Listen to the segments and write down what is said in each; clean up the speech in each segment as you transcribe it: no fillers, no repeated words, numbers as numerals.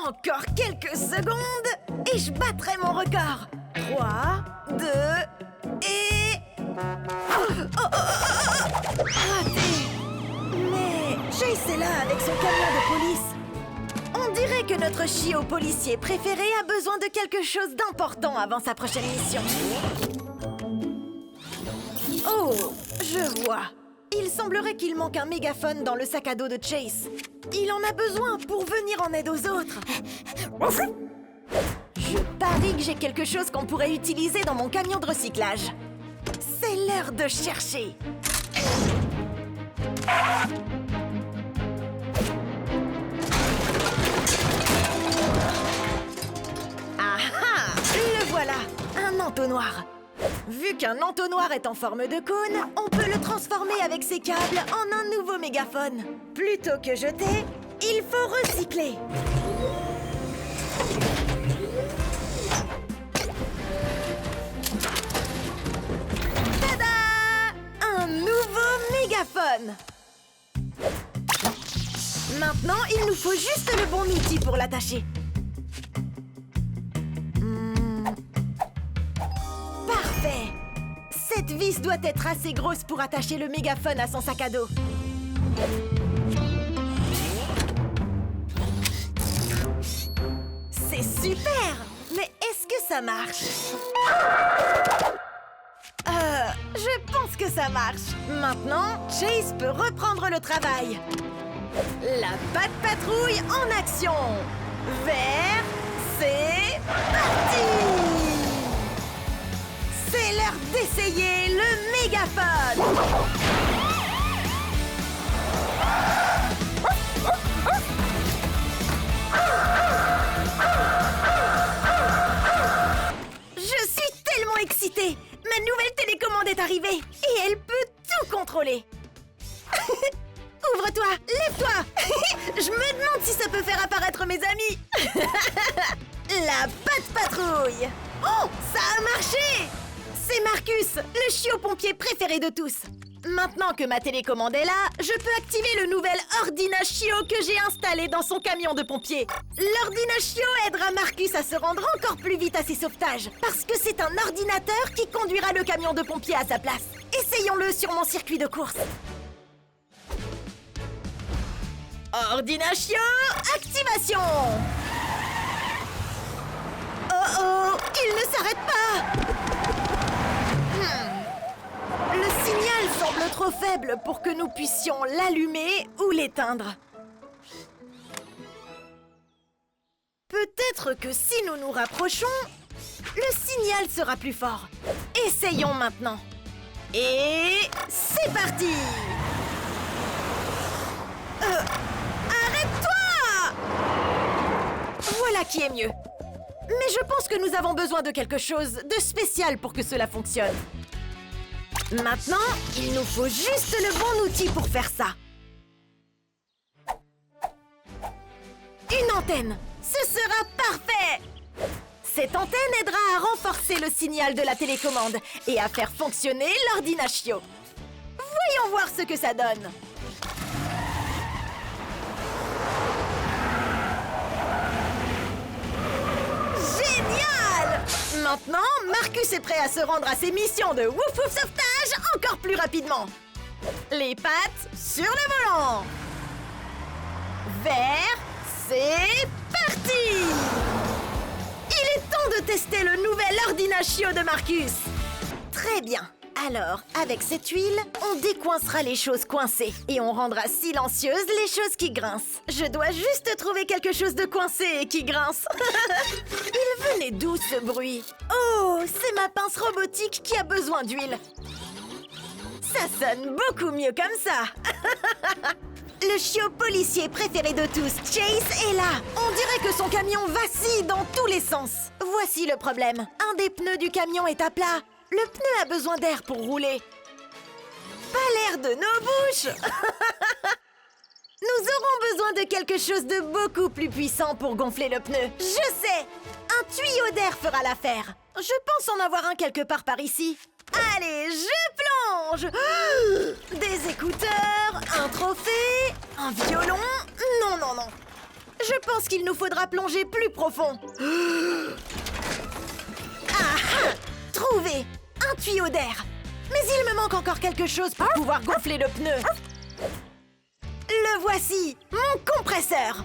Encore quelques secondes et je battrai mon record. 3, 2 et... Raté. Mais Chase est là avec son camion de police. On dirait que notre chiot policier préféré a besoin de quelque chose d'important avant sa prochaine mission. Oh, je vois. Il semblerait qu'il manque un mégaphone dans le sac à dos de Chase. Il en a besoin pour venir en aide aux autres. Je parie que j'ai quelque chose qu'on pourrait utiliser dans mon camion de recyclage. C'est l'heure de chercher. Ah ah! Le voilà! Un entonnoir! Vu qu'un entonnoir est en forme de cône, on peut le transformer avec ses câbles en un nouveau mégaphone. Plutôt que jeter, il faut recycler. Tada! Un nouveau mégaphone! Maintenant, il nous faut juste le bon outil pour l'attacher. Parfait! Cette vis doit être assez grosse pour attacher le mégaphone à son sac à dos. C'est super! Mais est-ce que ça marche? Je pense que ça marche. Maintenant, Chase peut reprendre le travail. La patte patrouille en action! Vert, c'est parti! C'est l'heure d'essayer le mégaphone! Je suis tellement excitée! Ma nouvelle télécommande est arrivée et elle peut tout contrôler! Ouvre-toi! Lève-toi! Je me demande si ça peut faire apparaître mes amis! La patte patrouille! Oh! Ça a marché! C'est Marcus, le chiot pompier préféré de tous! Maintenant que ma télécommande est là, je peux activer le nouvel Ordinachio que j'ai installé dans son camion de pompier. L'Ordinachio aidera Marcus à se rendre encore plus vite à ses sauvetages, parce que c'est un ordinateur qui conduira le camion de pompier à sa place. Essayons-le sur mon circuit de course. Ordinachio, activation! Oh oh, il ne s'arrête pas! Le signal semble trop faible pour que nous puissions l'allumer ou l'éteindre. Peut-être que si nous nous rapprochons, le signal sera plus fort. Essayons maintenant. Et c'est parti! Arrête-toi! Voilà qui est mieux. Mais je pense que nous avons besoin de quelque chose de spécial pour que cela fonctionne. Maintenant, il nous faut juste le bon outil pour faire ça. Une antenne. Ce sera parfait! Cette antenne aidera à renforcer le signal de la télécommande et à faire fonctionner l'Ordinachio. Voyons voir ce que ça donne. Génial! Maintenant, Marcus est prêt à se rendre à ses missions de Wouf Wouf sauvetage encore plus rapidement. Les pattes sur le volant. Vert, c'est parti! Il est temps de tester le nouvel Ordinachio de Marcus. Très bien. Alors, avec cette huile, on décoincera les choses coincées et on rendra silencieuses les choses qui grincent. Je dois juste trouver quelque chose de coincé et qui grince. Il venait d'où ce bruit? Oh, c'est ma pince robotique qui a besoin d'huile. Ça sonne beaucoup mieux comme ça. Le chiot policier préféré de tous, Chase, est là. On dirait que son camion vacille dans tous les sens. Voici le problème. Un des pneus du camion est à plat. Le pneu a besoin d'air pour rouler. Pas l'air de nos bouches. Nous aurons besoin de quelque chose de beaucoup plus puissant pour gonfler le pneu. Je sais! Un tuyau d'air fera l'affaire. Je pense en avoir un quelque part par ici. Allez, je plonge! Des écouteurs, un trophée, un violon... Non, non, non. Je pense qu'il nous faudra plonger plus profond. Ah ah! Trouvé! Un tuyau d'air. Mais il me manque encore quelque chose pour pouvoir gonfler le pneu. Le voici, mon compresseur.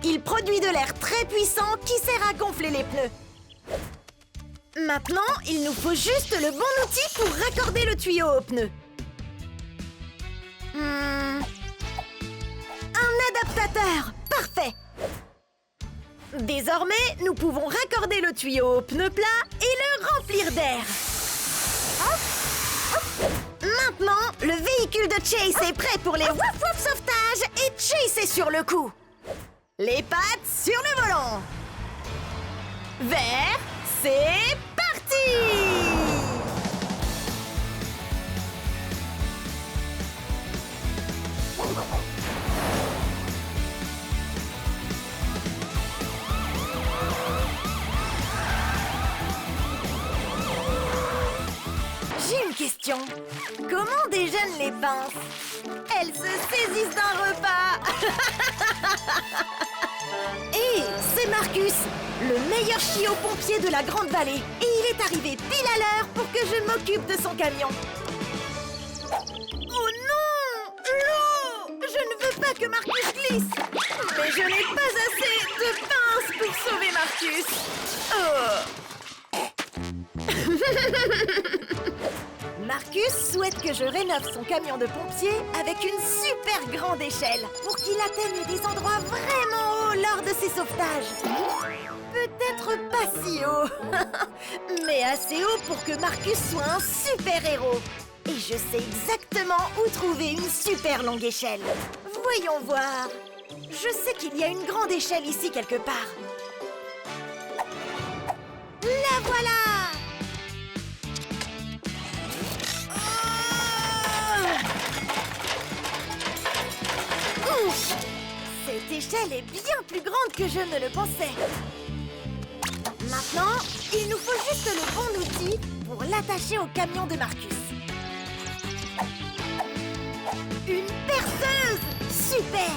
Il produit de l'air très puissant qui sert à gonfler les pneus. Maintenant, il nous faut juste le bon outil pour raccorder le tuyau au pneu. Un adaptateur! Parfait! Désormais, nous pouvons raccorder le tuyau au pneu plat et le remplir d'air. Maintenant, le véhicule de Chase est prêt pour les wouf wouf sauvetages et Chase est sur le coup. Les pattes sur le volant. Vert, c'est parti! J'ai une question. Comment déjeunent les pinces? Elles se saisissent d'un repas. Hé, c'est Marcus, le meilleur chiot-pompier de la Grande Vallée. Et il est arrivé pile à l'heure pour que je m'occupe de son camion. Oh non! L'eau! Je ne veux pas que Marcus glisse. Mais je n'ai pas assez de pinces pour sauver Marcus. Oh. Marcus souhaite que je rénove son camion de pompier avec une super grande échelle pour qu'il atteigne des endroits vraiment hauts lors de ses sauvetages. Peut-être pas si haut, mais assez haut pour que Marcus soit un super héros. Et je sais exactement où trouver une super longue échelle. Voyons voir. Je sais qu'il y a une grande échelle ici quelque part. La voilà! Ouf! Cette échelle est bien plus grande que je ne le pensais. Maintenant, il nous faut juste le bon outil pour l'attacher au camion de Marcus. Une perceuse! Super!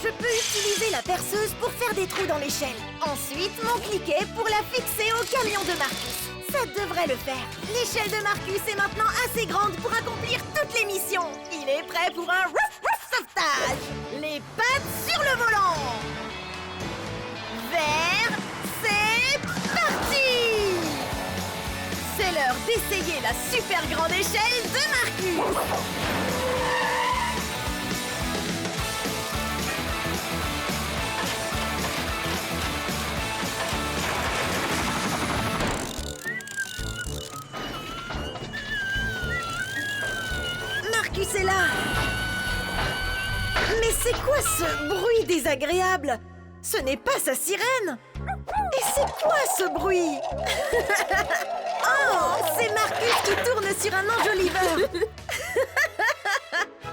Je peux utiliser la perceuse pour faire des trous dans l'échelle. Ensuite, mon cliquet pour la fixer au camion de Marcus. Ça devrait le faire. L'échelle de Marcus est maintenant assez grande pour accomplir toutes les missions. Il est prêt pour un wouf wouf sauvetage. Les pattes sur le volant. Vert, c'est parti! C'est l'heure d'essayer la super grande échelle de Marcus. Marcus est là. Mais c'est quoi ce bruit désagréable? Ce n'est pas sa sirène. Et c'est quoi ce bruit? Oh, c'est Marcus qui tourne sur un enjoliveur.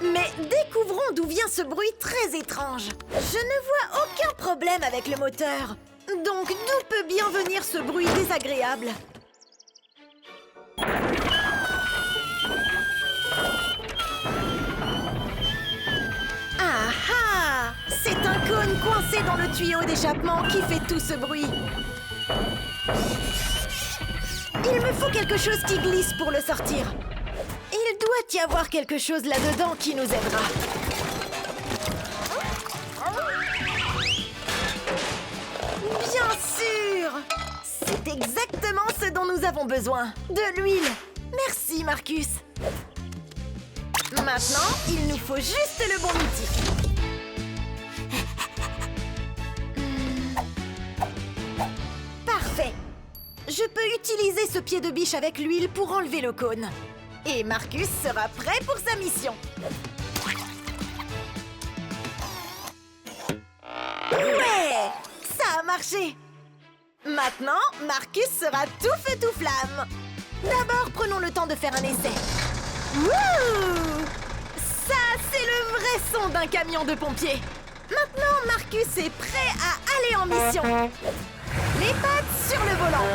Mais découvrons d'où vient ce bruit très étrange. Je ne vois aucun problème avec le moteur. Donc d'où peut bien venir ce bruit désagréable? Ah ah! C'est un cône coincé dans le tuyau d'échappement qui fait tout ce bruit. Il me faut quelque chose qui glisse pour le sortir. Il doit y avoir quelque chose là-dedans qui nous aidera. Bien sûr! C'est exactement ce dont nous avons besoin. De l'huile. Merci, Marcus. Maintenant, il nous faut juste le bon outil. Parfait. Je peux utiliser ce pied de biche avec l'huile pour enlever le cône. Et Marcus sera prêt pour sa mission. Ouais! Ça a marché! Maintenant, Marcus sera tout feu tout flamme. D'abord, prenons le temps de faire un essai. Wouh! Ça, c'est le vrai son d'un camion de pompiers. Maintenant, Marcus est prêt à aller en mission. Les pattes sur le volant.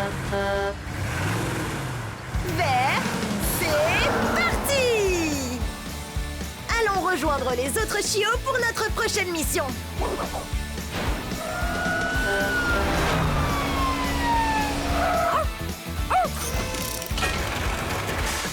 Vert, c'est parti! Allons rejoindre les autres chiots pour notre prochaine mission.